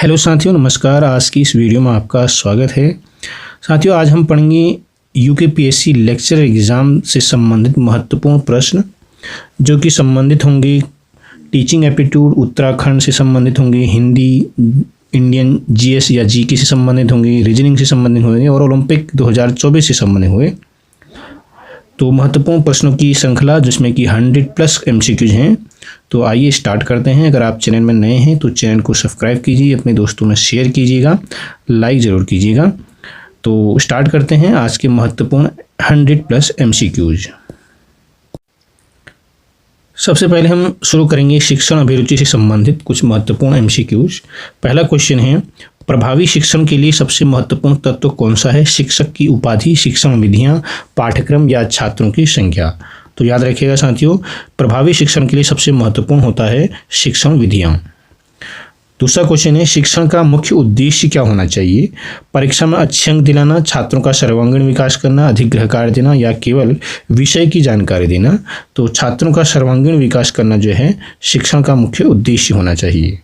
Hello साथियों, नमस्कार। आज की इस वीडियो में आपका स्वागत है। साथियों, आज हम पढ़ेंगे यूकेपीएससी लेक्चर एग्ज़ाम से संबंधित महत्वपूर्ण प्रश्न जो कि संबंधित होंगे टीचिंग एप्टीट्यूड उत्तराखंड से संबंधित होंगे, हिंदी इंडियन जीएस या जीके से संबंधित होंगे, रीजनिंग से संबंधित होंगे और ओलंपिक 2024 से संबंधित होंगे। तो महत्वपूर्ण प्रश्नों की श्रृंखला जिसमें कि 100+ MCQs हैं। तो आइए स्टार्ट करते हैं। अगर आप चैनल में नए हैं तो चैनल को सब्सक्राइब कीजिए, अपने दोस्तों में शेयर कीजिएगा, लाइक ज़रूर कीजिएगा। तो स्टार्ट करते हैं आज के महत्वपूर्ण 100+ MCQs। सबसे पहले हम शुरू करेंगे शिक्षण अभिरुचि से संबंधित कुछ महत्वपूर्ण MCQs। पहला क्वेश्चन है, प्रभावी शिक्षण के लिए सबसे महत्वपूर्ण तत्व कौन सा है? शिक्षक की उपाधि, शिक्षण विधियां, पाठ्यक्रम या छात्रों की संख्या? तो याद रखिएगा साथियों, प्रभावी शिक्षण के लिए सबसे महत्वपूर्ण होता है शिक्षण विधियां। दूसरा क्वेश्चन है, शिक्षण का मुख्य उद्देश्य क्या होना चाहिए? परीक्षा में अच्छे अंक दिलाना, छात्रों का सर्वांगीण विकास करना, अधिक गृह कार्य देना या केवल विषय की जानकारी देना? तो छात्रों का सर्वांगीण विकास करना जो है शिक्षण का मुख्य उद्देश्य होना चाहिए।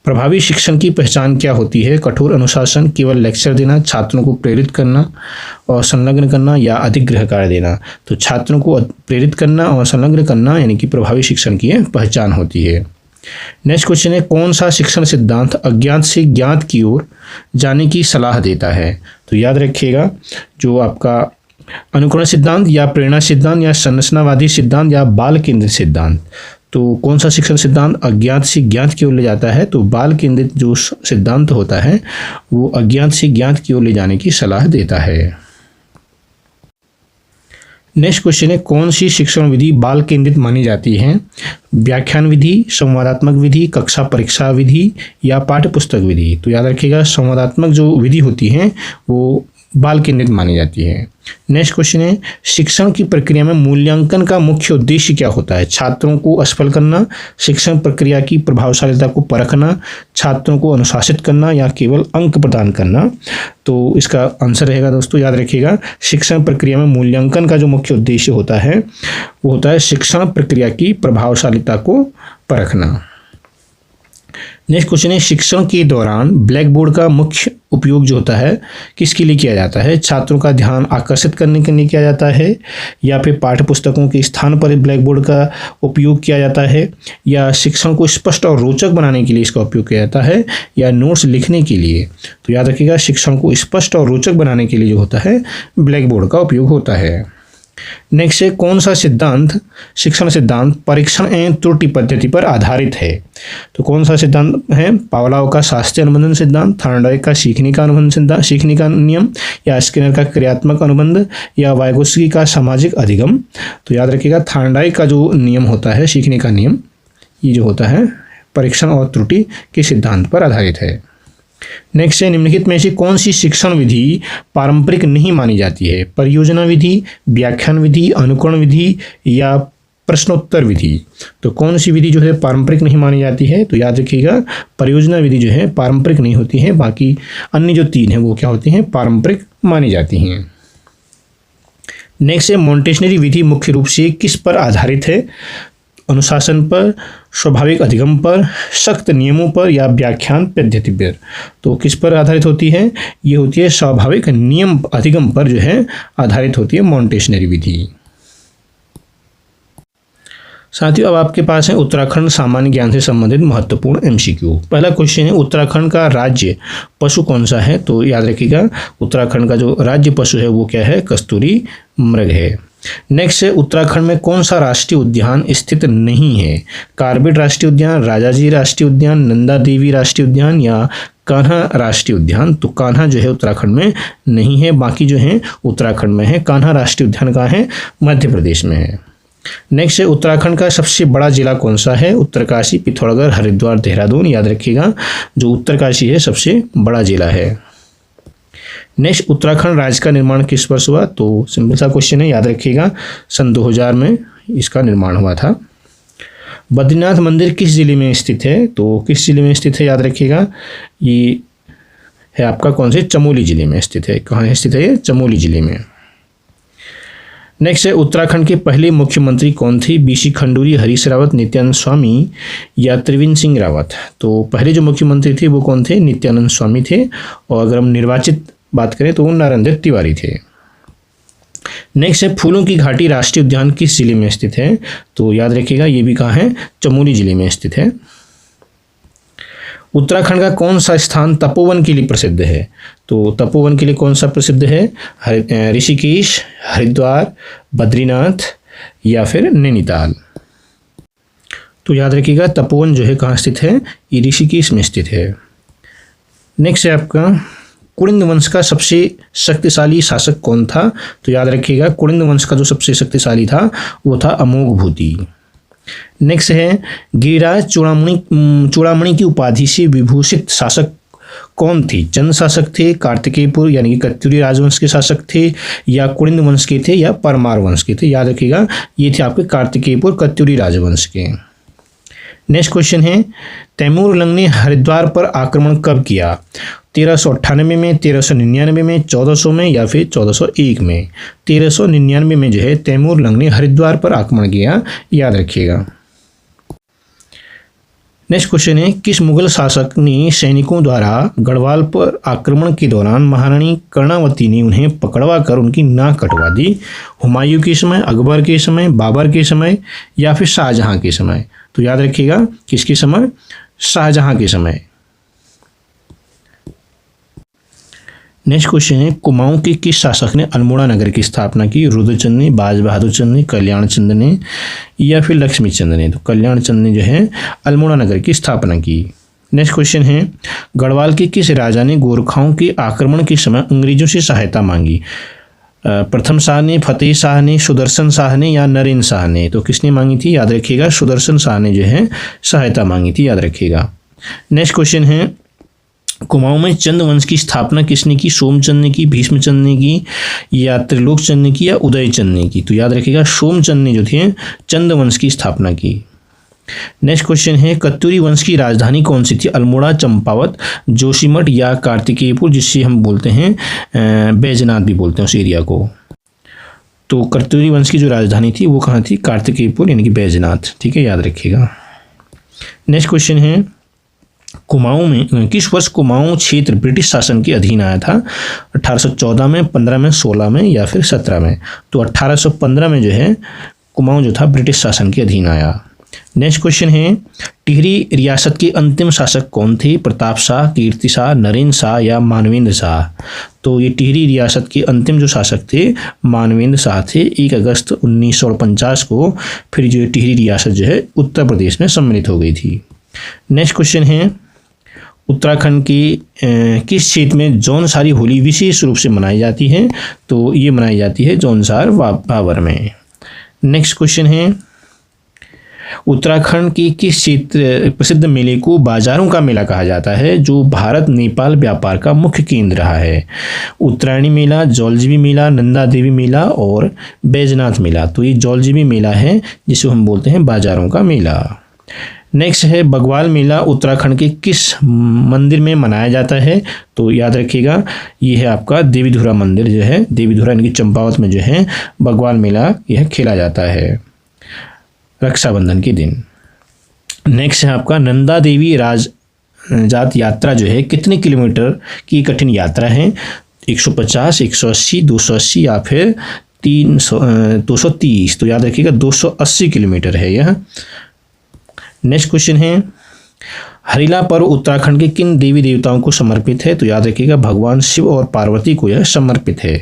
प्रभावी शिक्षण की पहचान क्या होती है? कठोर अनुशासन, केवल लेक्चर देना, छात्रों को प्रेरित करना और संलग्न करना या अधिक गृह कार्य देना? तो छात्रों को प्रेरित करना और संलग्न करना यानी कि प्रभावी शिक्षण की पहचान होती है। नेक्स्ट क्वेश्चन है, कौन सा शिक्षण सिद्धांत अज्ञात से ज्ञात की ओर जाने की सलाह देता है? तो याद रखिएगा, जो आपका अनुकरण सिद्धांत या प्रेरणा सिद्धांत या संरचनावादी सिद्धांत या बाल केंद्रित सिद्धांत? तो कौन सा शिक्षण सिद्धांत अज्ञात से ज्ञात की ओर ले जाता है? तो बाल केंद्रित जो सिद्धांत होता है वो अज्ञात से ज्ञात की ओर ले जाने की सलाह देता है। नेक्स्ट क्वेश्चन है, कौन सी शिक्षण विधि बाल केंद्रित मानी जाती है? व्याख्यान विधि, संवादात्मक विधि, कक्षा परीक्षा विधि या पाठ्य पुस्तक विधि? तो याद रखिएगा, संवादात्मक जो विधि होती है वो बाल केंद्रित मानी जाती है। नेक्स्ट क्वेश्चन है, शिक्षण की प्रक्रिया में मूल्यांकन का मुख्य उद्देश्य क्या होता है? छात्रों को असफल करना, शिक्षण प्रक्रिया की प्रभावशीलता को परखना, छात्रों को अनुशासित करना या केवल अंक प्रदान करना? तो इसका आंसर रहेगा दोस्तों, याद रखिएगा, शिक्षण प्रक्रिया में मूल्यांकन का जो मुख्य उद्देश्य होता है वो होता है शिक्षण प्रक्रिया की प्रभावशीलता को परखना। नेक्स्ट क्वेश्चन है, शिक्षण के दौरान ब्लैक बोर्ड का मुख्य उपयोग जो होता है किसके लिए किया जाता है? छात्रों का ध्यान आकर्षित करने के लिए किया जाता है या फिर पाठ्य पुस्तकों के स्थान पर ब्लैक बोर्ड का उपयोग किया जाता है या शिक्षण को स्पष्ट और रोचक बनाने के लिए इसका उपयोग किया जाता है या नोट्स लिखने के लिए? तो याद रखिएगा, शिक्षण को स्पष्ट और रोचक बनाने के लिए जो होता है ब्लैक बोर्ड का उपयोग होता है। नेक्स्ट है, कौन सा सिद्धांत शिक्षण सिद्धांत परीक्षण एवं त्रुटि पद्धति पर आधारित है? तो कौन सा सिद्धांत है? पावलोव का शास्त्रीय अनुबंध सिद्धांत, थॉर्नडाइक का सीखने का अनुबंध सिद्धांत, सीखने का नियम या स्किनर का क्रियात्मक अनुबंध या वाइगोत्स्की का सामाजिक अधिगम? तो याद रखिएगा, थॉर्नडाइक का जो नियम होता है, सीखने का नियम, ये जो होता है परीक्षण और त्रुटि के सिद्धांत पर आधारित है। नेक्स्ट है, निम्नलिखित में से कौन सी शिक्षण विधि पारंपरिक नहीं मानी जाती है? परियोजना विधि, व्याख्यान विधि, अनुकरण विधि या प्रश्नोत्तर विधि? तो कौन सी विधि जो है पारंपरिक नहीं मानी जाती है? तो याद रखिएगा, परियोजना विधि जो है पारंपरिक नहीं होती है, बाकी अन्य जो 3 हैं वो क्या होती हैं? पारंपरिक मानी जाती हैं। नेक्स्ट है, मॉन्टेसरी विधि मुख्य रूप से किस पर आधारित है? अनुशासन पर, स्वाभाविक अधिगम पर, सख्त नियमों पर या व्याख्यान पद्धति पर? तो किस पर आधारित होती है? ये होती है स्वाभाविक नियम अधिगम पर जो है आधारित होती है मॉन्टेसरी विधि। साथियों, अब आपके पास है उत्तराखंड सामान्य ज्ञान से संबंधित महत्वपूर्ण MCQ। पहला क्वेश्चन है, उत्तराखंड का राज्य पशु कौन सा है? तो याद रखिएगा, उत्तराखंड का जो राज्य पशु है वो क्या है? कस्तूरी मृग है। नेक्स्ट है, उत्तराखंड में कौन सा राष्ट्रीय उद्यान स्थित नहीं है? कार्बेट राष्ट्रीय उद्यान, राजाजी राष्ट्रीय उद्यान, नंदा देवी राष्ट्रीय उद्यान या कान्हा राष्ट्रीय उद्यान? तो कान्हा जो है उत्तराखंड में नहीं है, बाकी जो है उत्तराखंड में है। कान्हा राष्ट्रीय उद्यान कहाँ है? मध्य प्रदेश में है। नेक्स्ट है, उत्तराखंड का सबसे बड़ा जिला कौन सा है? उत्तरकाशी, पिथौरागढ़, हरिद्वार, देहरादून? याद रखिएगा, जो उत्तरकाशी है सबसे बड़ा जिला है। नेक्स्ट, उत्तराखंड राज्य का निर्माण किस वर्ष हुआ? तो सिंपल सा क्वेश्चन है, याद रखिएगा, सन 2000 में इसका निर्माण हुआ था। बद्रीनाथ मंदिर किस जिले में स्थित है? तो किस जिले में स्थित है? याद रखिएगा, ये है आपका कौन से? चमोली जिले में स्थित है। कहाँ स्थित है ये? चमोली जिले में। नेक्स्ट है उत्तराखंड के पहले मुख्यमंत्री कौन थे? बीसी खंडूरी, हरीश रावत, नित्यानंद स्वामी या त्रिवेंद्र सिंह रावत? तो पहले जो मुख्यमंत्री थे वो कौन थे? नित्यानंद स्वामी थे। और अगर हम निर्वाचित बात करें तो वो नरेंद्र तिवारी थे। नेक्स्ट है फूलों की घाटी राष्ट्रीय उद्यान किस जिले में स्थित है? तो याद रखिएगा ये भी कहाँ है? चमोली जिले में स्थित है। उत्तराखंड का कौन सा स्थान तपोवन के लिए प्रसिद्ध है? तो तपोवन के लिए कौन सा प्रसिद्ध है? ऋषिकेश, हरिद्वार, बद्रीनाथ या फिर नैनीताल? तो याद रखिएगा तपोवन जो है कहाँ स्थित है? ये ऋषिकेश में स्थित है। नेक्स्ट है आपका कुलिंद वंश का सबसे शक्तिशाली शासक कौन था? तो याद रखिएगा कुलिंद वंश का जो सबसे शक्तिशाली था वो था अमोघभूति। नेक्स्ट है गिरिराज चूड़ामणि की उपाधि से विभूषित शासक कौन थे? चंद शासक थे, कार्तिकेयपुर यानी कि कत्यूरी राजवंश के शासक थे, या कुलिंद वंश के थे, या परमार वंश के थे? याद रखिएगा ये थे आपके कार्तिकेयपुर कत्यूरी राजवंश के। नेक्स्ट क्वेश्चन है तैमूर लंग ने हरिद्वार पर आक्रमण कब किया? 1398 में, 1399 में, 1400 में या फिर 1401 में? 1399 में जो है तैमूर लंग ने हरिद्वार पर आक्रमण किया, याद रखिएगा। नेक्स्ट क्वेश्चन है किस मुगल शासक ने सैनिकों द्वारा गढ़वाल पर आक्रमण के दौरान महारानी कर्णावती ने उन्हें पकड़वा कर उनकी नाक कटवा दी? हुमायूं के समय, अकबर के समय, बाबर के समय या फिर शाहजहां के समय? तो याद रखिएगा किसके समय? शाहजहां के समय। नेक्स्ट क्वेश्चन है कुमाऊं के किस शासक ने अल्मोड़ा नगर की स्थापना की? रुद्रचंद ने, बाज बहादुर चंद ने, कल्याण चंद ने या फिर लक्ष्मी चंद ने? तो कल्याण चंद ने जो है अल्मोड़ा नगर की स्थापना की। नेक्स्ट क्वेश्चन है गढ़वाल के किस राजा ने गोरखाओं के आक्रमण के समय अंग्रेजों से सहायता मांगी? प्रथम शाह ने, फतेह शाह ने, सुदर्शन शाह ने या नरेंद्र शाह ने? तो किसने मांगी थी? याद रखिएगा सुदर्शन शाह ने जो है सहायता मांगी थी, याद रखिएगा। नेक्स्ट क्वेश्चन है कुमाऊं में चंद वंश की स्थापना किसने की? सोमचंद ने की, भीष्मचंद ने की या त्रिलोकचंद ने की या उदयचंद ने की? तो याद रखिएगा सोमचंद ने जो थे चंद वंश की स्थापना की। नेक्स्ट क्वेश्चन है कत्यूरी वंश की राजधानी कौन सी थी? अल्मोड़ा, चंपावत, जोशीमठ या कार्तिकेयपुर, जिससे हम बोलते हैं बैजनाथ भी बोलते हैं उस एरिया को। तो कत्यूरी वंश की जो राजधानी थी वो कहाँ थी? कार्तिकेयपुर यानी कि बैजनाथ। ठीक है, याद रखिएगा। नेक्स्ट क्वेश्चन है कुमाऊं में किस वर्ष कुमाऊं क्षेत्र ब्रिटिश शासन के अधीन आया था? 1814 में, 15 में, 16 में या फिर 17 में? तो 1815 में जो है कुमाऊं जो था ब्रिटिश शासन के अधीन आया। नेक्स्ट क्वेश्चन है टिहरी रियासत के अंतिम शासक कौन थे? प्रताप शाह, कीर्ति शाह, नरेंद्र शाह या मानवेंद्र शाह? तो ये टिहरी रियासत के अंतिम जो शासक थे मानवेंद्र शाह थे। 1 अगस्त 1949 को फिर जो टिहरी रियासत जो है उत्तर प्रदेश में सम्मिलित हो गई थी। नेक्स्ट क्वेश्चन है उत्तराखंड की किस क्षेत्र में जौनसारी होली विशेष रूप से मनाई जाती है? तो ये मनाई जाती है जौनसार भावर में। नेक्स्ट क्वेश्चन है उत्तराखंड के किस क्षेत्र प्रसिद्ध मेले को बाजारों का मेला कहा जाता है जो भारत नेपाल व्यापार का मुख्य केंद्र रहा है? उत्तरायणी मेला, जौलजीबी मेला, नंदा देवी मेला और बैजनाथ मेला? तो ये जौलजीबी मेला है जिसे हम बोलते हैं बाजारों का मेला। नेक्स्ट है बग्वाल मेला उत्तराखंड के किस मंदिर में मनाया जाता है? तो याद रखिएगा ये है आपका देवीधुरा मंदिर जो है, देवीधुरा यानी कि चंपावत में जो है बग्वाल मेला यह खेला जाता है रक्षाबंधन के दिन। नेक्स्ट है आपका नंदा देवी जात यात्रा जो है कितने किलोमीटर की कठिन यात्रा है? 150, 180, 280 या फिर 230? तो याद रखिएगा 280 किलोमीटर है यह। नेक्स्ट क्वेश्चन है हरिला पर्व उत्तराखंड के किन देवी देवताओं को समर्पित है? तो याद रखिएगा भगवान शिव और पार्वती को यह समर्पित है।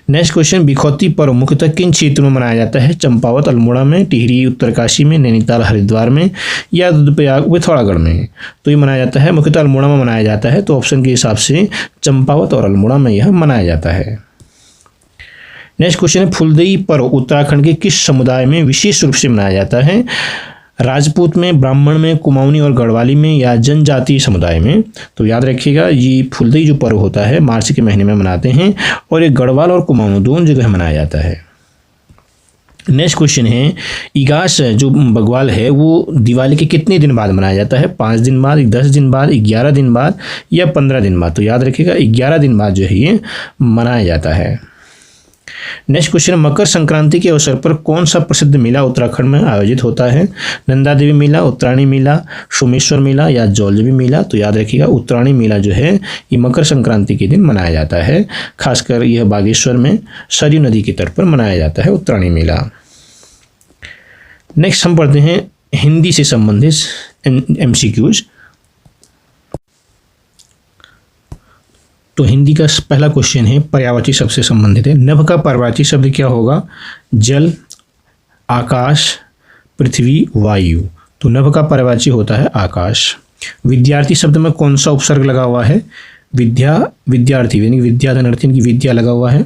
नेक्स्ट क्वेश्चन बिखौती पर्व मुख्यतः किन क्षेत्रों में मनाया जाता है? चंपावत, अल्मोड़ा में, टिहरी उत्तरकाशी में, नैनीताल हरिद्वार में या रुद्रप्रयाग पिथौरागढ़ में? तो ये मनाया जाता है मुख्यतः अल्मोड़ा में मनाया जाता है। तो ऑप्शन के हिसाब से चंपावत और अल्मोड़ा में यह मनाया जाता है। नेक्स्ट क्वेश्चन है फुलदेई पर्व उत्तराखंड के किस समुदाय में विशेष रूप से मनाया जाता है? राजपूत में, ब्राह्मण में, कुमाऊनी और गढ़वाली में या जनजातीय समुदाय में? तो याद रखिएगा ये फुलदेई जो पर्व होता है मार्च के महीने में मनाते हैं और ये गढ़वाल और कुमाऊनी दोनों जगह मनाया जाता है। नेक्स्ट क्वेश्चन है इगास जो बग्वाल है वो दिवाली के कितने दिन बाद मनाया जाता है? 5 दिन बाद, 10 दिन बाद, 11 दिन बाद या 15 दिन बाद? तो याद रखिएगा 11 दिन बाद जो है ये मनाया जाता है। नेक्स्ट क्वेश्चन, मकर संक्रांति के अवसर पर कौन सा प्रसिद्ध मेला उत्तराखंड में आयोजित होता है? नंदा देवी मेला, उत्तरायणी मेला, सोमेश्वर मेला या जौलजीबी मेला? तो याद रखिएगा उत्तरायणी मेला जो है ये मकर संक्रांति के दिन मनाया जाता है। खासकर यह बागेश्वर में सरयू नदी के तट पर मनाया जाता है उत्तरायणी मेला। नेक्स्ट हम पढ़ते हैं हिंदी से संबंधित MCQs। तो हिंदी का पहला क्वेश्चन है पर्यायवाची शब्द से संबंधित है। नभ का पर्यायवाची शब्द क्या होगा? जल, आकाश, पृथ्वी, वायु। तो नभ का पर्यायवाची होता है आकाश। विद्यार्थी शब्द में कौन सा उपसर्ग लगा हुआ है? विद्या, विद्यार्थी यानी विद्या धनार्थी की विद्या लगा हुआ है।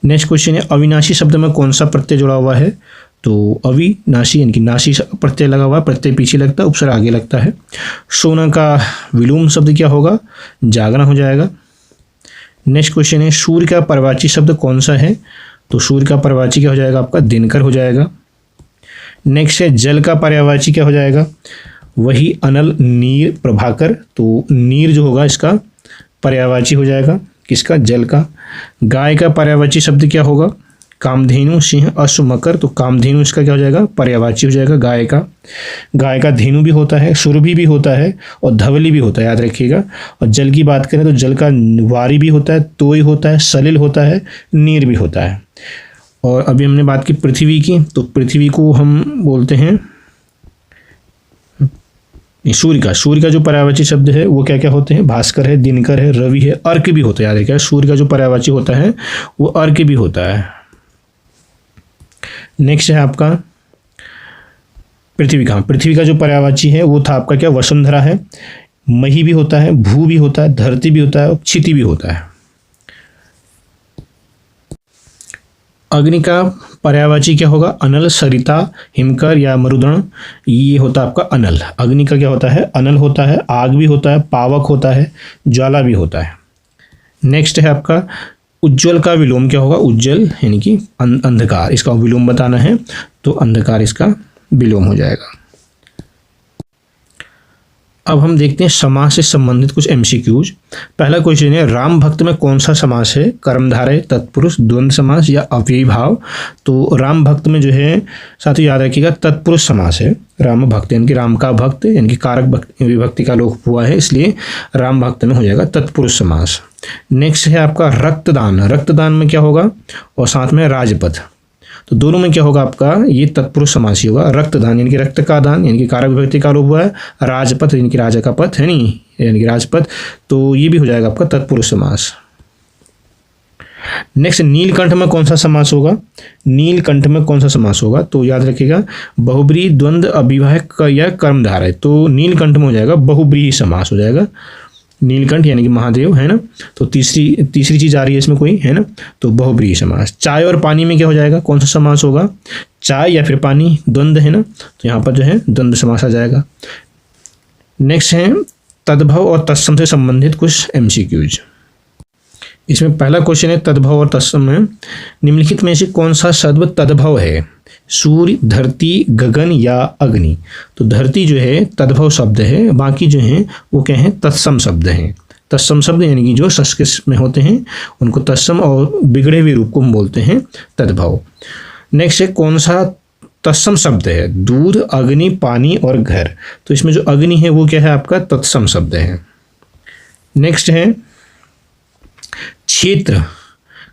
नेक्स्ट क्वेश्चन है अविनाशी शब्द में कौन सा प्रत्यय जुड़ा हुआ है? तो अविनाशी यानी कि नाशी प्रत्यय लगा हुआ है, प्रत्यय पीछे लगता है, उपसर्ग आगे लगता है। सोना का विलोम शब्द क्या होगा? जागरण हो जाएगा। नेक्स्ट क्वेश्चन है सूर्य का पर्यायवाची शब्द कौन सा है? तो सूर्य का पर्यायवाची क्या हो जाएगा आपका? दिनकर हो जाएगा। नेक्स्ट है जल का पर्यायवाची क्या हो जाएगा? वही अनल, नीर, प्रभाकर। तो नीर जो होगा इसका पर्यायवाची हो जाएगा किसका? जल का। गाय का पर्यायवाची शब्द क्या होगा? कामधेनु, सिंह, अश्व, मकर। तो कामधेनु इसका क्या हो जाएगा? पर्यायवाची हो जाएगा गाय का। गाय का धेनु भी होता है, सुरभि भी होता है और धवली भी होता है, याद रखिएगा। और जल की बात करें तो जल का वारी भी होता है, तोय होता है, सलिल होता है, नीर भी होता है। और अभी हमने बात की पृथ्वी की, तो पृथ्वी को हम बोलते हैं सूर्य का जो पर्यायवाची शब्द है वो क्या क्या होते हैं? भास्कर है, दिनकर है, रवि है, अर्क भी होता है, याद रखिएगा। सूर्य का जो पर्यायवाची होता है वो अर्क भी होता है। नेक्स्ट है आपका पृथ्वी का। पृथ्वी का जो पर्यायवाची है वो था आपका क्या? वसुंधरा है, मही भी होता है, भू भी होता है, धरती भी होता है और क्षिति भी होता है। अग्नि का पर्यायवाची क्या होगा? अनल, सरिता, हिमकर या मरुदण। ये होता है आपका अनल। अग्नि का क्या होता है? अनल होता है, आग भी होता है, पावक होता है, ज्वाला भी होता है। नेक्स्ट है आपका उज्ज्वल का विलोम क्या होगा? उज्ज्वल यानी कि अंधकार, इसका विलोम बताना है तो अंधकार इसका विलोम हो जाएगा। अब हम देखते हैं समास से संबंधित कुछ MCQs। पहला क्वेश्चन है राम भक्त में कौन सा समास है? कर्मधारय, तत्पुरुष, द्वंद्व समास या अव्ययी भाव? तो राम भक्त में जो है साथियों याद रखिएगा तत्पुरुष समास है। राम भक्त यानी कि राम का भक्त यानी कि कारक विभक्ति का लोप हुआ है, इसलिए राम भक्त में हो जाएगा तत्पुरुष समास। नेक्स्ट है आपका रक्तदान। रक्तदान में क्या होगा? और साथ में राजपथ। तो दोनों में क्या होगा आपका? ये तत्पुरुष समास ही होगा। रक्तदान यानी कि रक्त का दान यानी कि कारक विभक्ति का लोप हुआ है, राजपथ यानी कि राजा का पथ है नहीं यानी कि राजपथ, तो ये भी हो जाएगा आपका तत्पुरुष समास। नेक्स्ट नीलकंठ में कौन सा समास होगा? नीलकंठ में कौन सा समास होगा? तो याद रखिएगा बहुब्रीहि, द्वंद्व, अभिवाहक या कर्मधारय। तो नीलकंठ में हो जाएगा बहुब्रीहि समास हो जाएगा। नीलकंठ यानी कि महादेव है ना, तो तीसरी चीज आ रही है इसमें कोई है ना, तो बहुब्रीहि समास। चाय और पानी में क्या हो जाएगा? कौन सा समास होगा? चाय या फिर पानी, द्वंद्व है ना, तो यहाँ पर जो है द्वंद्व समास आ जाएगा। नेक्स्ट है तद्भव और तत्सम से संबंधित कुछ MCQs। इसमें पहला क्वेश्चन है तद्भव और तत्सम में निम्नलिखित में से कौन सा शब्द तद्भव है? सूर्य, धरती, गगन या अग्नि। तो धरती जो है तद्भव शब्द है, बाकी जो है वो क्या है? तत्सम शब्द हैं। तत्सम शब्द यानी कि जो संस्कृत में होते हैं उनको तत्सम और बिगड़े हुए रूप को हम बोलते हैं तद्भव। नेक्स्ट है कौन सा तत्सम शब्द है? दूध, अग्नि, पानी और घर। तो इसमें जो अग्नि है वो क्या है आपका? तत्सम शब्द है। नेक्स्ट है क्षेत्र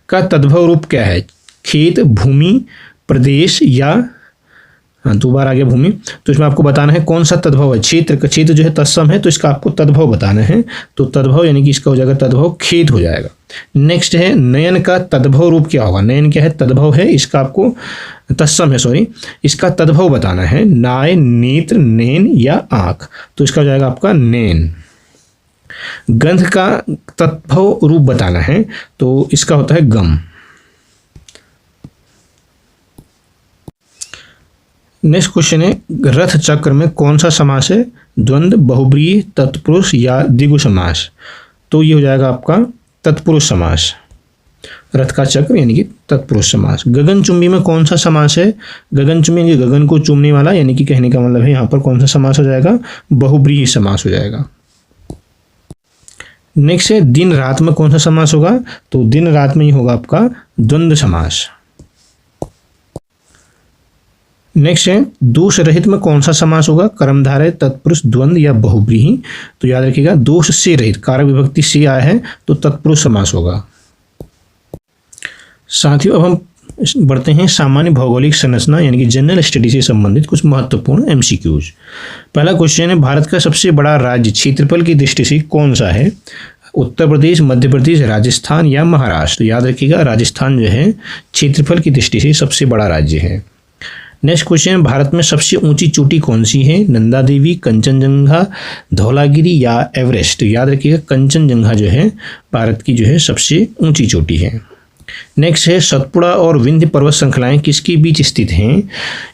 का तद्भव रूप क्या है? खेत, भूमि, प्रदेश या दोबारा आ गया भूमि। तो इसमें आपको बताना है कौन सा तद्भव है। क्षेत्र का, क्षेत्र जो है तत्सम है तो इसका आपको तद्भव बताना है, तो तद्भव यानी कि इसका हो जाएगा तद्भव खेत हो जाएगा। नेक्स्ट है नयन का तद्भव रूप क्या होगा? नयन क्या है? तद्भव है, इसका आपको तत्सम है सॉरी, इसका तद्भव बताना है। नाय, नेत्र, नैन या आँख, तो इसका हो जाएगा आपका नैन। गंध का तद्भव रूप बताना है तो इसका होता है गम। नेक्स्ट क्वेश्चन है रथ चक्र में कौन सा समास है? द्वंद्व, बहुब्रीहि, तत्पुरुष या द्विगु समास। तो ये हो जाएगा आपका तत्पुरुष समास। रथ का चक्र यानी कि तत्पुरुष समास। गगनचुंबी में कौन सा समास है? गगनचुंबी यानी गगन को चूमने वाला, यानी कि कहने का मतलब है यहाँ पर कौन सा समास हो जाएगा? बहुब्रीहि समास हो जाएगा। नेक्स्ट है दिन रात में कौन सा समास होगा, तो दिन रात में ही होगा आपका द्वंद्व समास। नेक्स्ट है दोष रहित में कौन सा समास होगा, कर्मधारय, तत्पुरुष, द्वंद्व या बहुव्रीहि। तो याद रखिएगा दोष से रहित, कारक विभक्ति से आया है तो तत्पुरुष समास होगा। साथियों अब हम बढ़ते हैं सामान्य भौगोलिक संरचना यानी कि जनरल स्टडी से संबंधित कुछ महत्वपूर्ण एमसीक्यूज। पहला क्वेश्चन है भारत का सबसे बड़ा राज्य क्षेत्रफल की दृष्टि से कौन सा है, उत्तर प्रदेश, मध्य प्रदेश, राजस्थान या महाराष्ट्र। याद रखिएगा राजस्थान जो है क्षेत्रफल की दृष्टि से सबसे बड़ा राज्य है। नेक्स्ट क्वेश्चन, भारत में सबसे ऊंची चोटी कौन सी है, नंदा देवी, कंचनजंगा, धौलागिरी या एवरेस्ट। याद रखिएगा कंचनजंगा जो है भारत की जो है सबसे ऊंची चोटी है। नेक्स्ट है सतपुड़ा और विंध्य पर्वत श्रृंखलाएं किसके बीच स्थित हैं,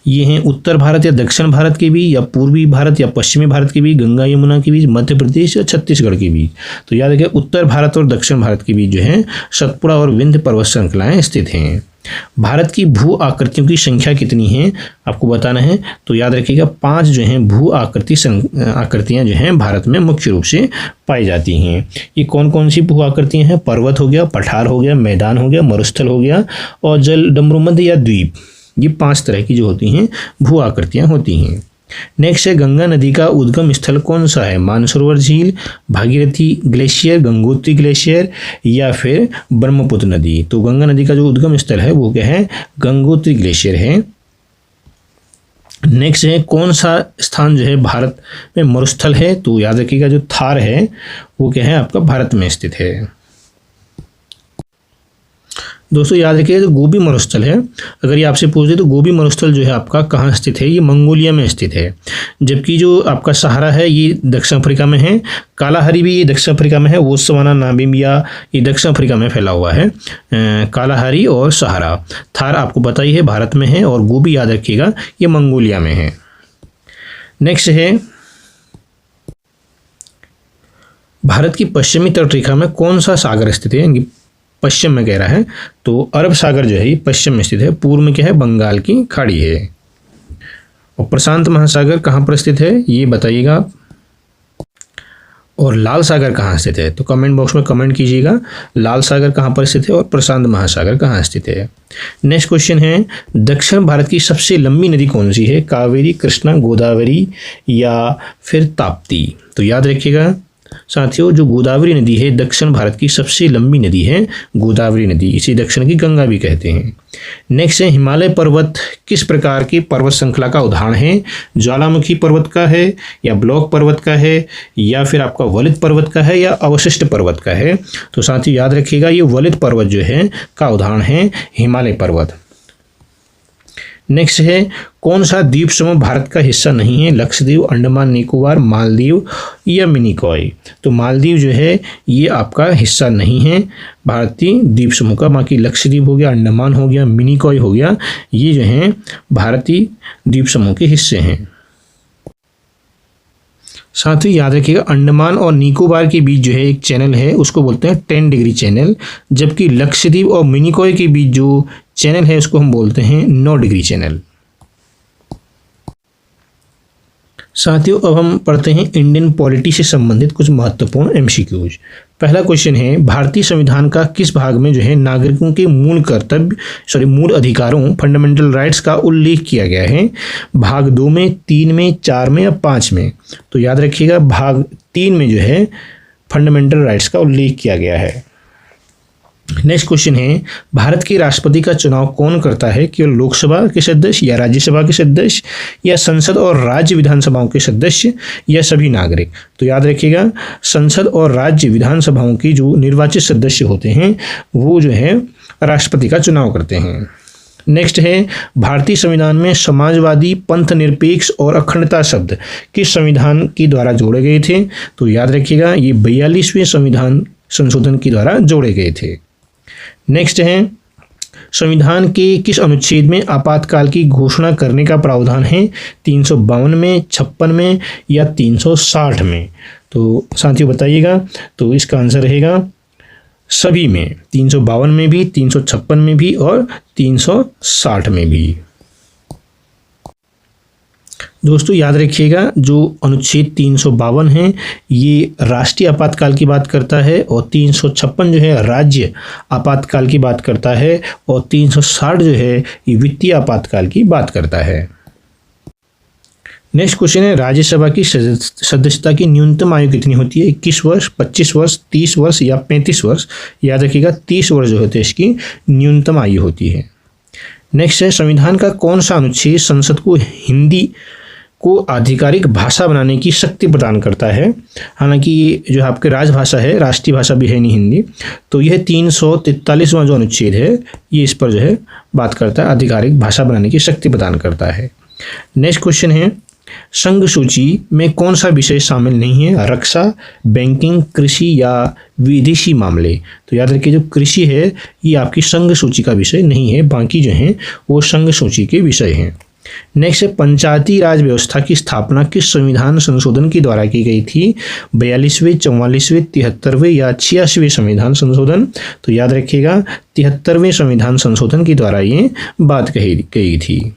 ये हैं उत्तर भारत या दक्षिण भारत के बीच, या पूर्वी भारत या पश्चिमी भारत के बीच, गंगा यमुना के बीच, मध्य प्रदेश या छत्तीसगढ़ के बीच। तो याद रखिए उत्तर भारत और दक्षिण भारत के बीच जो है सतपुड़ा और विंध्य पर्वत श्रृंखलाएं स्थित हैं। भारत की भू आकृतियों की संख्या कितनी है आपको बताना है, तो याद रखिएगा 5 जो हैं भू आकृतियां जो हैं भारत में मुख्य रूप से पाई जाती हैं। ये कौन कौन सी भू आकृतियां हैं, पर्वत हो गया, पठार हो गया, मैदान हो गया, मरुस्थल हो गया और जल डमरूमध्य या द्वीप। ये 5 तरह की जो होती हैं भू आकृतियां होती हैं। नेक्स्ट है गंगा नदी का उद्गम स्थल कौन सा है, मानसरोवर झील, भागीरथी ग्लेशियर, गंगोत्री ग्लेशियर या फिर ब्रह्मपुत्र नदी। तो गंगा नदी का जो उद्गम स्थल है वो क्या है, गंगोत्री ग्लेशियर है। नेक्स्ट है कौन सा स्थान जो है भारत में मरुस्थल है, तो याद रखिएगा जो थार है वो क्या है आपका भारत में स्थित है। दोस्तों याद रखिए जो गोबी मरुस्थल है, अगर ये आपसे पूछ दे तो गोबी मरुस्थल जो है आपका कहाँ स्थित है, ये मंगोलिया में स्थित है। जबकि जो आपका सहारा है ये दक्षिण अफ्रीका में है, कालाहारी भी ये दक्षिण अफ्रीका में है, बोत्सवाना, नामीबिया ये दक्षिण अफ्रीका में फैला हुआ है। कालाहारी और सहारा, थार आपको पता ही है भारत में है और गोबी याद रखिएगा ये मंगोलिया में है। नेक्स्ट है भारत की पश्चिमी तटरेखा में कौन सा सागर स्थित है, पश्चिम में कह रहा है तो अरब सागर जो है पश्चिम में स्थित है, पूर्व में क्या है बंगाल की खाड़ी है। और प्रशांत महासागर कहाँ पर स्थित है ये बताइएगा आप, और लाल सागर कहाँ स्थित है, तो कमेंट बॉक्स में कमेंट कीजिएगा लाल सागर कहाँ पर स्थित है और प्रशांत महासागर कहाँ स्थित है। नेक्स्ट क्वेश्चन है दक्षिण भारत की सबसे लंबी नदी कौन सी है, कावेरी, कृष्णा, गोदावरी या फिर ताप्ती। तो याद रखिएगा साथियों जो गोदावरी नदी है दक्षिण भारत की सबसे लंबी नदी है गोदावरी नदी, इसे दक्षिण की गंगा भी कहते हैं। नेक्स्ट है हिमालय पर्वत किस प्रकार की पर्वत श्रृंखला का उदाहरण है, ज्वालामुखी पर्वत का है या ब्लॉक पर्वत का है या फिर आपका वलित पर्वत का है या अवशिष्ट पर्वत का है। तो साथियों याद रखिएगा ये वलित पर्वत जो है का उदाहरण है हिमालय पर्वत। नेक्स्ट है कौन सा द्वीप समूह भारत का हिस्सा नहीं है, लक्षद्वीप, अंडमान निकोबार, मालदीव या मिनिकॉय। तो मालदीव जो है ये आपका हिस्सा नहीं है भारतीय द्वीप समूह का, बाकी लक्षद्वीप हो गया, अंडमान हो गया, मिनिकॉय हो गया, ये जो हैं भारतीय द्वीप समूह के हिस्से हैं। साथ ही याद रखिएगा अंडमान और निकोबार के बीच जो है एक चैनल है उसको बोलते हैं 10 डिग्री चैनल, जबकि लक्षद्वीप और मिनिकॉय के बीच जो चैनल है उसको हम बोलते हैं 9 डिग्री चैनल। साथियों अब हम पढ़ते हैं इंडियन पॉलिटी से संबंधित कुछ महत्वपूर्ण एमसीक्यूज। पहला क्वेश्चन है भारतीय संविधान का किस भाग में जो है नागरिकों के मूल अधिकारों फंडामेंटल राइट्स का उल्लेख किया गया है, भाग 2 में, 3 में, 4 में या 5 में। तो याद रखिएगा भाग 3 में जो है फंडामेंटल राइट्स का उल्लेख किया गया है। नेक्स्ट क्वेश्चन है भारत के राष्ट्रपति का चुनाव कौन करता है, केवल लोकसभा के सदस्य या राज्यसभा के सदस्य या संसद और राज्य विधानसभाओं के सदस्य या सभी नागरिक। तो याद रखिएगा संसद और राज्य विधानसभाओं की जो निर्वाचित सदस्य होते हैं वो जो है राष्ट्रपति का चुनाव करते हैं। नेक्स्ट है भारतीय संविधान में समाजवादी, पंथ निरपेक्ष और अखंडता शब्द किस संविधान के द्वारा जोड़े गए थे। तो याद रखिएगा ये 42वें संविधान संशोधन के द्वारा जोड़े गए थे। नेक्स्ट है संविधान के किस अनुच्छेद में आपातकाल की घोषणा करने का प्रावधान है, 352 में, 56 में या 360 में। तो साथियों बताइएगा, तो इसका आंसर रहेगा सभी में, 352 में भी, 356 में भी और 360 में भी। दोस्तों याद रखिएगा, जो अनुच्छेद 352 है ये राष्ट्रीय आपातकाल की बात करता है, और 356 जो है राज्य आपातकाल की बात करता है, और 360 जो है ये वित्तीय आपातकाल की बात करता है। नेक्स्ट क्वेश्चन है, राज्यसभा की सदस्यता की न्यूनतम आयु कितनी होती है? 21 वर्ष, 25 वर्ष, 30 वर्ष या 35 वर्ष? याद रखिएगा 30 वर्ष जो होते हैं इसकी न्यूनतम आयु होती है। नेक्स्ट है, संविधान का कौन सा अनुच्छेद संसद को हिंदी को आधिकारिक भाषा बनाने की शक्ति प्रदान करता है? हालांकि ये जो आपकी राजभाषा है, राष्ट्रीय भाषा भी है नहीं हिंदी, तो यह 343वां जो अनुच्छेद है ये इस पर जो है बात करता है, आधिकारिक भाषा बनाने की शक्ति प्रदान करता है। नेक्स्ट क्वेश्चन है, संघ सूची में कौन सा विषय शामिल नहीं है? रक्षा, बैंकिंग, कृषि या विदेशी मामले? तो याद रखिए जो कृषि है ये आपकी संघ सूची का विषय नहीं है, बाकी जो हैं वो संघ सूची के विषय हैं। नेक्स्ट है, पंचायती राज व्यवस्था की स्थापना किस संविधान संशोधन के द्वारा की गई थी? 42वें, 44वें, 73वें या 86वें संविधान संशोधन? तो याद रखिएगा 73वें संविधान संशोधन के द्वारा ये बात कही गई थी।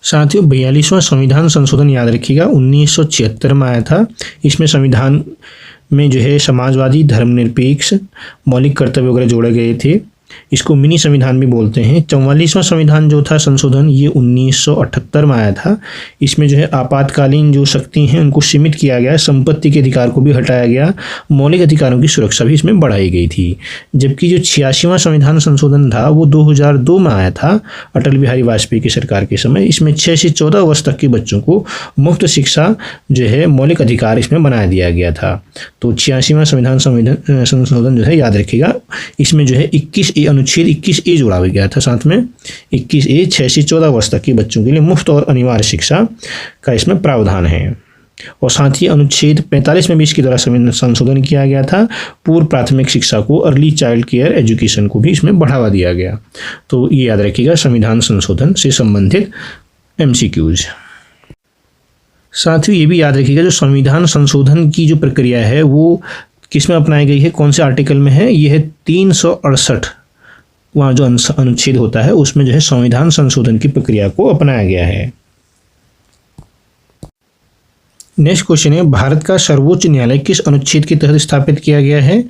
साथियों 42वां संविधान संशोधन याद रखिएगा 1976 में आया था। इसमें संविधान में जो है समाजवादी, धर्मनिरपेक्ष, मौलिक कर्तव्य वगैरह जोड़े गए थे। इसको मिनी संविधान भी बोलते हैं। 44वां संविधान जो था संशोधन ये 1978 में आया था। इसमें जो है आपातकालीन जो शक्ति हैं उनको सीमित किया गया, संपत्ति के अधिकार को भी हटाया गया, मौलिक अधिकारों की सुरक्षा भी इसमें बढ़ाई गई थी। जबकि जो 86वां संविधान संशोधन था वो 2002 में आया था अटल बिहारी वाजपेयी की सरकार के समय। इसमें 6 से 14 वर्ष तक के बच्चों को मुफ्त शिक्षा जो है मौलिक अधिकार इसमें बना दिया गया था। तो 86वां संविधान संशोधन जो है याद रखिएगा, इसमें जो है 21 अनुच्छेद 21A जोड़ा गया था साथ में। 21A 6 से 14 वर्ष तक के बच्चों के लिए मुफ्त और अनिवार्य शिक्षा का इसमें प्रावधान है। और साथ ही अनुच्छेद 45 में भी इसके द्वारा संशोधन किया गया था। पूर्व प्राथमिक शिक्षा को, अर्ली चाइल्ड केयर एजुकेशन को भी इसमें बढ़ावा दिया गया। तो ये याद रखिएगा संविधान संशोधन से संबंधित MCQs। साथ ही ये भी याद रखिएगा जो संविधान संशोधन की जो प्रक्रिया है वो किस में अपनाई गई है, कौन से आर्टिकल में है? ये है 368 वहाँ जो अनुच्छेद होता है उसमें जो है संविधान संशोधन की प्रक्रिया को अपनाया गया है। नेक्स्ट क्वेश्चन है, भारत का सर्वोच्च न्यायालय किस अनुच्छेद के तहत स्थापित किया गया है?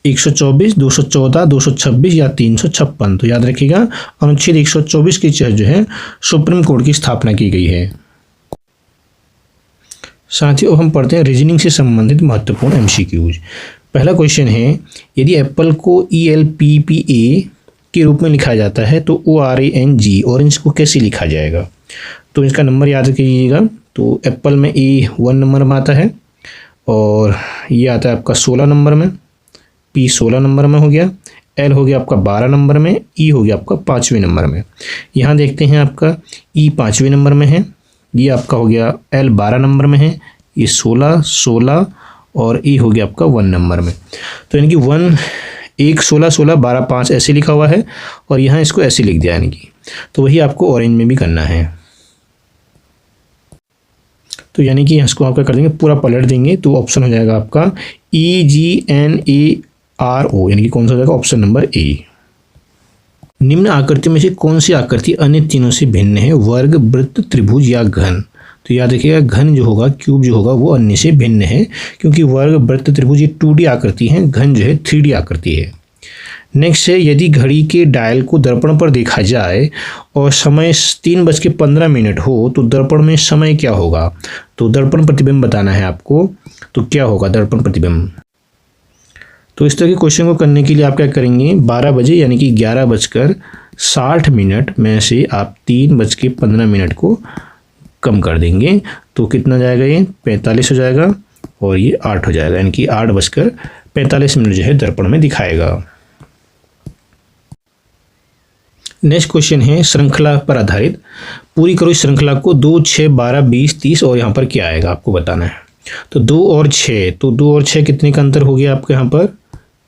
124, 214, 226 या 356? तो याद रखिएगा अनुच्छेद 124 के तहत जो है सुप्रीम कोर्ट की स्थापना की गई है। साथियों हम पढ़ते हैं रीजनिंग से संबंधित महत्वपूर्ण MCQs। पहला क्वेश्चन है, यदि एप्पल को ELPPA के रूप में लिखा जाता है तो ORANG ऑरेंज को कैसे लिखा जाएगा? तो इसका नंबर याद रखिएगा। तो एप्पल में A 1 नंबर में आता है, और ये आता है आपका 16 नंबर में, P 16 नंबर में हो गया, L हो गया आपका 12 नंबर में, E हो गया आपका 5वें नंबर में। यहाँ देखते हैं आपका E 5वें नंबर में है, ये आपका हो गया L 12 नंबर में है, ये 16, 16 और E हो गया आपका 1 नंबर में। तो यानी कि 1, 1, 16, 16, 12, 5 ऐसे लिखा हुआ है, और यहाँ इसको ऐसे लिख दिया, यानी कि तो वही आपको ऑरेंज में भी करना है। तो यानी कि इसको आपका कर देंगे, पूरा पलट देंगे तो ऑप्शन हो जाएगा आपका EGNARO, यानी कि कौन सा हो जाएगा? Option number A। निम्न आकृति में से कौन सी आकृति अन्य तीनों से भिन्न है? वर्ग, वृत्त, त्रिभुज या घन? तो याद रखिएगा घन जो होगा, क्यूब जो होगा वो अन्य से भिन्न है, क्योंकि वर्ग, वृत्त, त्रिभुज ये 2D आकृति है, घन जो है 3D आकृति है। नेक्स्ट है, यदि घड़ी के डायल को दर्पण पर देखा जाए और समय 3:15 हो तो दर्पण में समय क्या होगा? तो दर्पण प्रतिबिंब बताना है आपको, तो क्या होगा दर्पण प्रतिबिंब? तो इस तरह के क्वेश्चन को करने के लिए आप क्या करेंगे, 12 बजे यानी कि 11:60 में से आप 3:15 को कम कर देंगे, तो कितना जाएगा? ये 45 हो जाएगा, और ये 8 हो जाएगा, यानी कि 8:45 जो है दर्पण में दिखाएगा। नेक्स्ट क्वेश्चन है श्रृंखला पर आधारित, पूरी करो इस श्रृंखला को 2, 6, 12, 20, 30 और यहाँ पर क्या आएगा आपको बताना है। तो 2 और 6, तो 2 और 6 कितने का अंतर हो गया आपके यहाँ पर?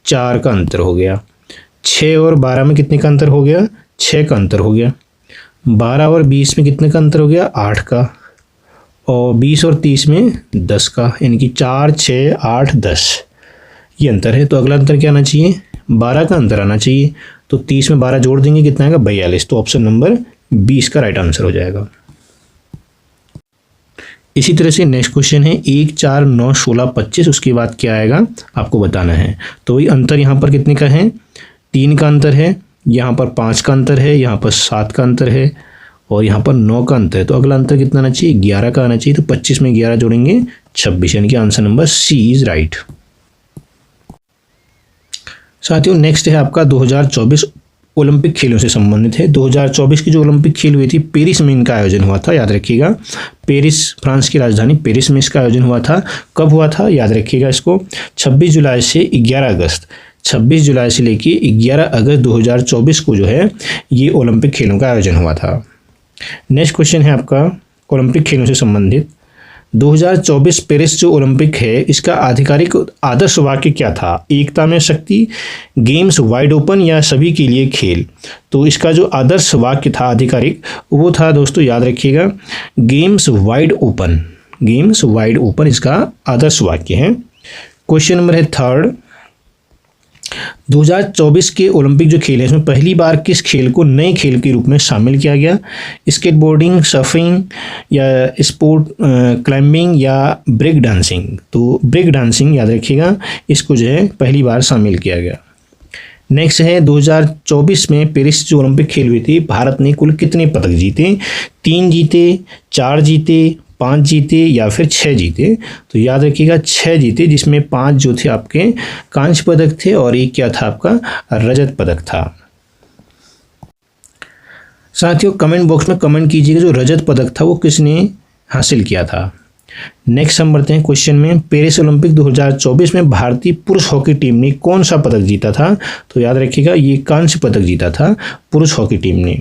4 का अंतर हो गया। 6 और 12 में कितने का अंतर हो गया? 6 का अंतर हो गया। 12 और 20 में कितने का अंतर हो गया? 8 का। और 20 और 30 में 10 का, यानी कि 4, 6, 8, 10 ये अंतर है। तो अगला अंतर क्या आना चाहिए? 12 का अंतर आना चाहिए। तो 30 में 12 जोड़ देंगे, कितना आएगा? 42। तो ऑप्शन नंबर 20 का राइट आंसर हो जाएगा। इसी तरह से नेक्स्ट क्वेश्चन है 1, 4, 9, 16, 25, उसके बाद क्या आएगा आपको बताना है। तो वही अंतर यहाँ पर कितने का है, 3 का अंतर है, यहाँ पर 5 का अंतर है, यहाँ पर 7 का अंतर है और यहाँ पर 9 का अंतर है। तो अगला अंतर कितना आना चाहिए, 11 का आना चाहिए। तो 25 में 11 जोड़ेंगे 26, यानी कि answer number C is right. साथियों नेक्स्ट है आपका 2024 ओलंपिक खेलों से संबंधित है। 2024 की जो ओलंपिक खेल हुई थी पेरिस में इनका आयोजन हुआ था, याद रखिएगा। पेरिस, फ्रांस की राजधानी पेरिस में इसका आयोजन हुआ था। कब हुआ था, याद रखिएगा इसको, 26 जुलाई से 11 अगस्त, 26 जुलाई से लेके 11 अगस्त 2024 को जो है ये ओलंपिक खेलों का आयोजन हुआ था। नेक्स्ट क्वेश्चन है आपका ओलंपिक खेलों से संबंधित, 2024 पेरिस जो ओलंपिक है इसका आधिकारिक आदर्श वाक्य क्या था, एकता में शक्ति, गेम्स वाइड ओपन या सभी के लिए खेल। तो इसका जो आदर्श वाक्य था आधिकारिक वो था दोस्तों, याद रखिएगा, games wide open, games wide open इसका आदर्श वाक्य है। क्वेश्चन नंबर है थर्ड, 2024 के ओलंपिक जो खेल है इसमें पहली बार किस खेल को नए खेल के रूप में शामिल किया गया, स्केटबोर्डिंग, सर्फिंग या स्पोर्ट क्लाइंबिंग या ब्रेक डांसिंग। तो ब्रेक डांसिंग याद रखिएगा, इसको जो है पहली बार शामिल किया गया। नेक्स्ट है 2024 में पेरिस जो ओलंपिक खेल हुई थी भारत ने कुल कितने पदक जीते, 3 जीते, 4 जीते, 5 जीते या फिर 6 जीते। तो याद रखिएगा 6 जीते, जिसमें 5 जो थे आपके कांस्य पदक थे और एक क्या था आपका रजत पदक था। साथियों कमेंट बॉक्स में कमेंट कीजिएगा जो रजत पदक था वो किसने हासिल किया था। नेक्स्ट हम बढ़ते हैं क्वेश्चन में, पेरिस ओलंपिक 2024 में भारतीय पुरुष हॉकी टीम ने कौन सा पदक जीता था। तो याद रखिएगा ये कांस्य पदक जीता था पुरुष हॉकी टीम ने।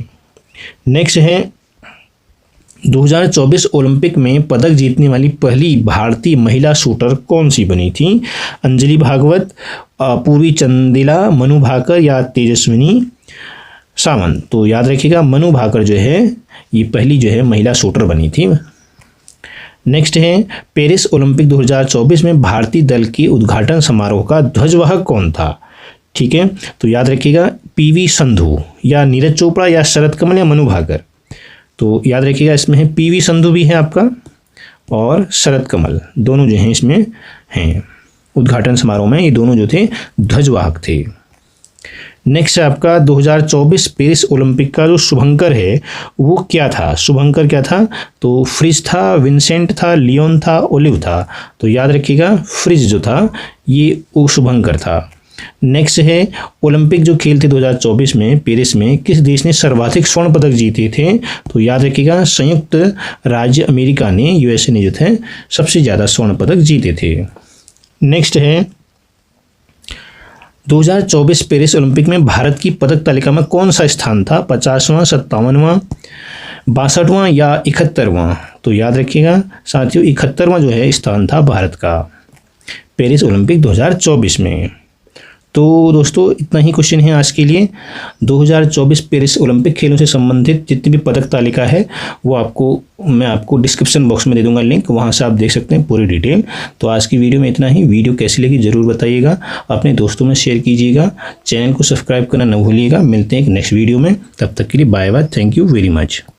नेक्स्ट है 2024 ओलंपिक में पदक जीतने वाली पहली भारतीय महिला शूटर कौन सी बनी थी, अंजलि भागवत, पूर्वी चंदेला, मनु भाकर या तेजस्विनी सावंत। तो याद रखिएगा मनु भाकर जो है ये पहली जो है महिला शूटर बनी थी। नेक्स्ट है पेरिस ओलंपिक 2024 में भारतीय दल के उद्घाटन समारोह का ध्वजवाहक कौन था। ठीक है, तो याद रखिएगा पीवी संधू या नीरज चोपड़ा या शरद कमल या मनु भाकर। तो याद रखिएगा इसमें है पीवी संधू भी है आपका और शरद कमल, दोनों जो हैं इसमें हैं उद्घाटन समारोह में, ये दोनों जो थे ध्वजवाहक थे। नेक्स्ट है आपका 2024 पेरिस ओलंपिक का जो शुभंकर है वो क्या था, शुभंकर क्या था। तो फ्रिज था, विंसेंट था, लियोन था, ओलिव था। तो याद रखिएगा फ्रिज जो था ये वो शुभंकर था। नेक्स्ट है ओलंपिक जो खेल थे 2024 में पेरिस में किस देश ने सर्वाधिक स्वर्ण पदक जीते थे। तो याद रखिएगा संयुक्त राज्य अमेरिका ने, यूएसए ने जो थे सबसे ज़्यादा स्वर्ण पदक जीते थे। नेक्स्ट है 2024 पेरिस ओलंपिक में भारत की पदक तालिका में कौन सा स्थान था, 50वां, 57वां, 62वां या 71वां। तो याद रखिएगा साथियों 71वां जो है स्थान था भारत का पेरिस ओलंपिक 2024 में। तो दोस्तों इतना ही क्वेश्चन है आज के लिए। 2024 पेरिस ओलंपिक खेलों से संबंधित जितनी भी पदक तालिका है वो मैं आपको डिस्क्रिप्शन बॉक्स में दे दूंगा लिंक, वहां से आप देख सकते हैं पूरी डिटेल। तो आज की वीडियो में इतना ही। वीडियो कैसी लगी ज़रूर बताइएगा, अपने दोस्तों में शेयर कीजिएगा, चैनल को सब्सक्राइब करना न भूलिएगा। मिलते हैं एक नेक्स्ट वीडियो में, तब तक के लिए bye bye, thank you very much.